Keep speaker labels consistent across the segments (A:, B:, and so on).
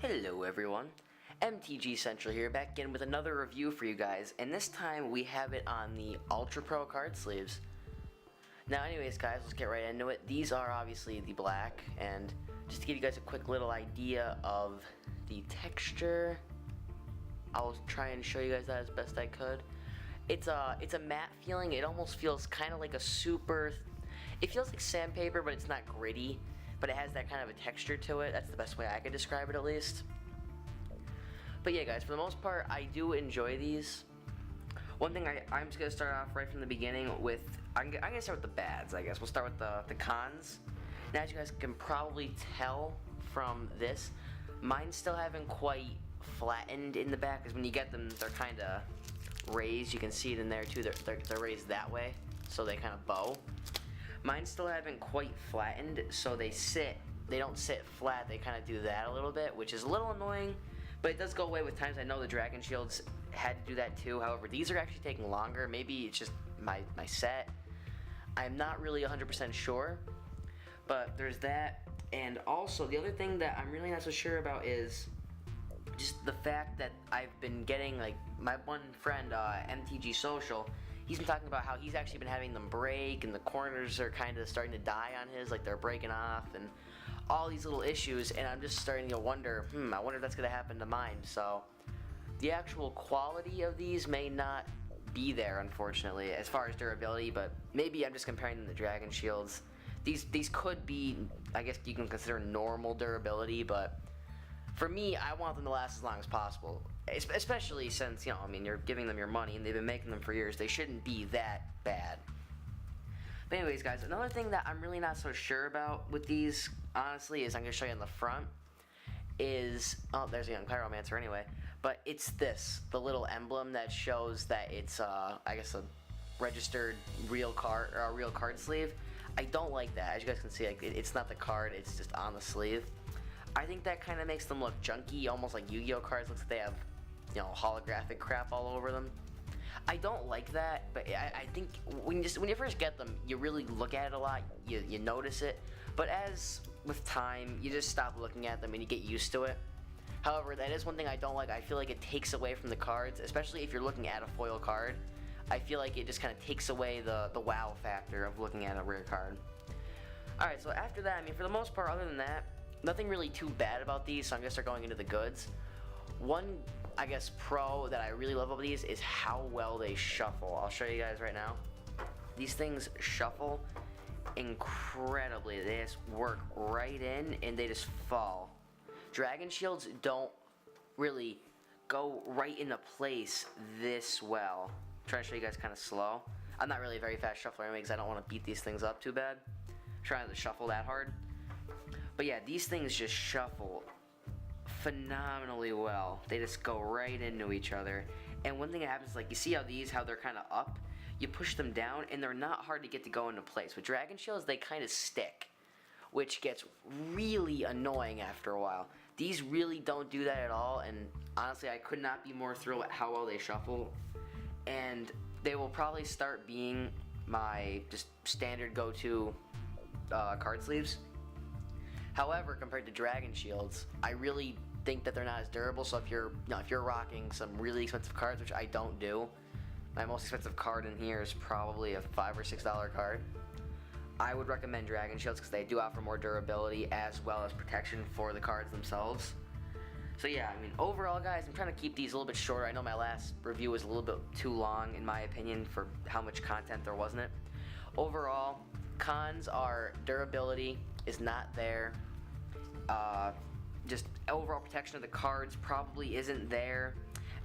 A: Hello everyone, MTGCentral here, back again with another review for you guys, and this time we have it on the Ultra Pro card sleeves. Now anyways guys, let's get right into it. These are obviously the black, and just to give you guys a quick little idea of the texture, I'll try and show you guys that as best I could. It's a matte feeling. It almost feels kind of like a it feels like sandpaper, but it's not gritty. But it has that kind of a texture to it. That's the best way I could describe it, at least. But yeah guys, for the most part, I do enjoy these. One thing I'm just going to start off right from the beginning with, I'm going to start with the bads, I guess. We'll start with the cons. Now, as you guys can probably tell from this, mine still haven't quite flattened in the back, because when you get them, they're kind of raised. You can see it in there too. They're raised that way, so they kind of bow. Mine still haven't quite flattened, so they don't sit flat, they kind of do that a little bit, which is a little annoying, but it does go away with times. I know the Dragon Shields had to do that too. However, these are actually taking longer. Maybe it's just my set. I'm not really 100% sure, but there's that. And also, the other thing that I'm really not so sure about is just the fact that I've been getting, like, my one friend, MTGCentral, he's been talking about how he's actually been having them break, and the corners are kind of starting to die on his, like they're breaking off, and all these little issues, and I'm just starting to wonder, I wonder if that's going to happen to mine. So the actual quality of these may not be there, unfortunately, as far as durability, but maybe I'm just comparing them to Dragon Shields. These could be, I guess you can consider normal durability, but for me, I want them to last as long as possible. Especially since, I mean, you're giving them your money and they've been making them for years. They shouldn't be that bad. But anyways, guys, another thing that I'm really not so sure about with these, honestly, is I'm going to show you on the front, is, oh, there's a young pyromancer anyway, but it's the little emblem that shows that it's, I guess, a registered real card, or a real card sleeve. I don't like that. As you guys can see, like, it's not the card, it's just on the sleeve. I think that kind of makes them look junky, almost like Yu-Gi-Oh cards. Looks like they have, holographic crap all over them. I don't like that, but I think when you first get them, you really look at it a lot, you notice it, but as with time, you just stop looking at them and you get used to it. However, that is one thing I don't like. I feel like it takes away from the cards, especially if you're looking at a foil card. I feel like it just kind of takes away the wow factor of looking at a rare card. Alright, so after that, I mean, for the most part, other than that, nothing really too bad about these, so I'm going to start going into the goods. One, I guess, pro that I really love about these is how well they shuffle. I'll show you guys right now. These things shuffle incredibly. They just work right in and they just fall. Dragon Shields don't really go right into place this well. I'm trying to show you guys kind of slow. I'm not really a very fast shuffler anyway, because I don't want to beat these things up too bad. I'm trying to shuffle that hard. But yeah, these things just shuffle phenomenally well. They just go right into each other. And one thing that happens, like, you see how they're kind of up? You push them down, and they're not hard to get to go into place. With Dragon Shields, they kind of stick, which gets really annoying after a while. These really don't do that at all, and honestly, I could not be more thrilled at how well they shuffle. And they will probably start being my just standard go-to card sleeves. However, compared to Dragon Shields, I really think that they're not as durable. So if you're rocking some really expensive cards, which I don't do, my most expensive card in here is probably a $5 or $6 card. I would recommend Dragon Shields because they do offer more durability as well as protection for the cards themselves. So yeah, I mean, overall, guys, I'm trying to keep these a little bit shorter. I know my last review was a little bit too long, in my opinion, for how much content there was in it. Overall, cons are durability is not there. Just overall protection of the cards probably isn't there,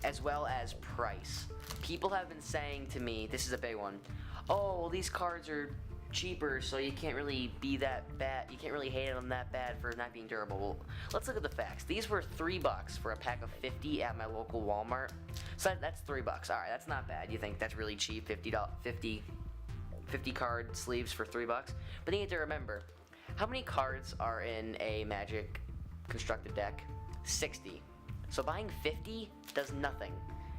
A: as well as price. People have been saying to me, this is a big one, oh, well, these cards are cheaper, so you can't really be that bad, you can't really hate them that bad for not being durable. Well, let's look at the facts. These were $3 for a pack of 50 at my local Walmart, so that's $3. Alright, that's not bad. You think that's really cheap, 50 card sleeves for $3? But you need to remember, how many cards are in a Magic constructed deck? 60. So buying 50 does nothing.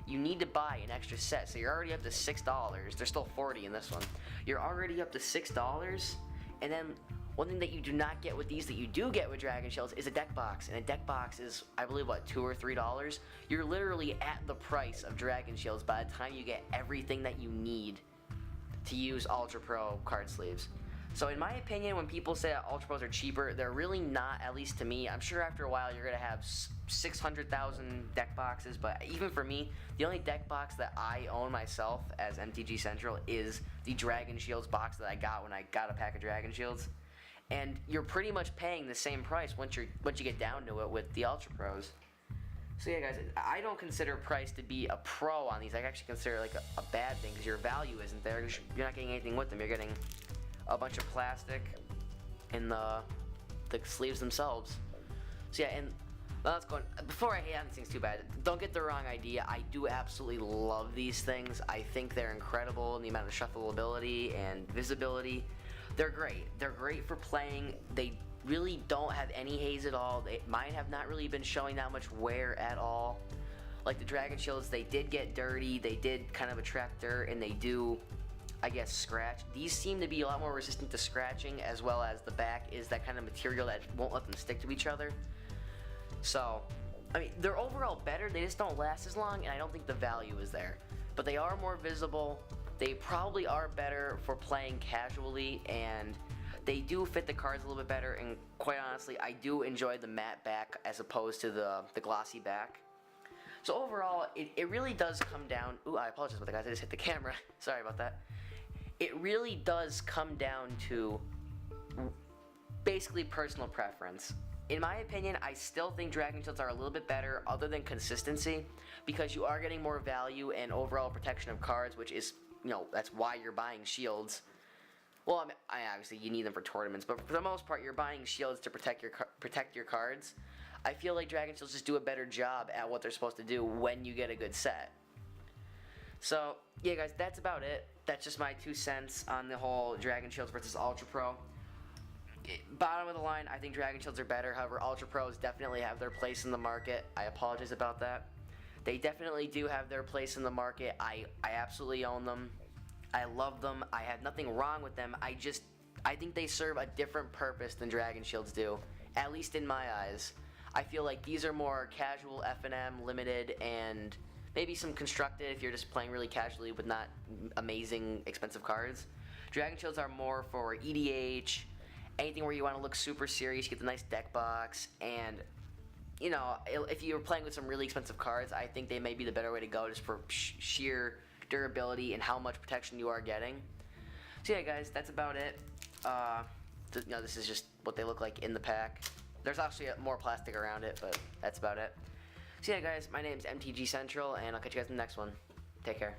A: You need to buy an extra set, so you're already up to $6. There's still 40 in this one. You're already up to $6, and then One thing that you do not get with these that you do get with Dragon Shields is a deck box, and a deck box is, I believe, what, $2 or $3? You're literally at the price of Dragon Shields by the time you get everything that you need to use Ultra Pro card sleeves. So in my opinion, when people say that Ultra Pros are cheaper, they're really not, at least to me. I'm sure after a while you're going to have 600,000 deck boxes, but even for me, the only deck box that I own myself as MTGCentral is the Dragon Shields box that I got when I got a pack of Dragon Shields. And you're pretty much paying the same price once you get down to it with the Ultra Pros. So yeah, guys, I don't consider price to be a pro on these. I actually consider it like a bad thing because your value isn't there. You're not getting anything with them. You're getting a bunch of plastic and the sleeves themselves. So yeah, and let's go on. Before I hate on these things too bad, don't get the wrong idea. I do absolutely love these things. I think they're incredible in the amount of shuffleability and visibility. They're great. They're great for playing. They really don't have any haze at all. Mine have not really been showing that much wear at all. Like the Dragon Shields, they did get dirty. They did kind of attract dirt, and they do, I guess, scratch. These seem to be a lot more resistant to scratching, as well as the back is that kind of material that won't let them stick to each other. So, I mean, they're overall better. They just don't last as long, and I don't think the value is there. But they are more visible. They probably are better for playing casually, and they do fit the cards a little bit better. And quite honestly, I do enjoy the matte back as opposed to the glossy back. So overall, it really does come down. Ooh, I apologize about that, guys. I just hit the camera. Sorry about that. It really does come down to basically personal preference. In my opinion, I still think Dragon Shields are a little bit better other than consistency, because you are getting more value and overall protection of cards, which is, you know, that's why you're buying shields. Well, I mean, obviously you need them for tournaments, but for the most part, you're buying shields to protect your cards. I feel like Dragon Shields just do a better job at what they're supposed to do when you get a good set. So, yeah, guys, that's about it. That's just my 2 cents on the whole Dragon Shields versus Ultra Pro. Bottom of the line, I think Dragon Shields are better. However, Ultra Pros definitely have their place in the market. I apologize about that. They definitely do have their place in the market. I absolutely own them. I love them. I have nothing wrong with them. I think they serve a different purpose than Dragon Shields do, at least in my eyes. I feel like these are more casual FNM, limited, and maybe some constructed if you're just playing really casually with not amazing, expensive cards. Dragon Shields are more for EDH, anything where you want to look super serious, you get the nice deck box, and, you know, if you're playing with some really expensive cards, I think they may be the better way to go just for sheer durability and how much protection you are getting. So yeah, guys, that's about it. You know, this is just what they look like in the pack. There's actually more plastic around it, but that's about it. So yeah, guys, my name's MTGCentral, and I'll catch you guys in the next one. Take care.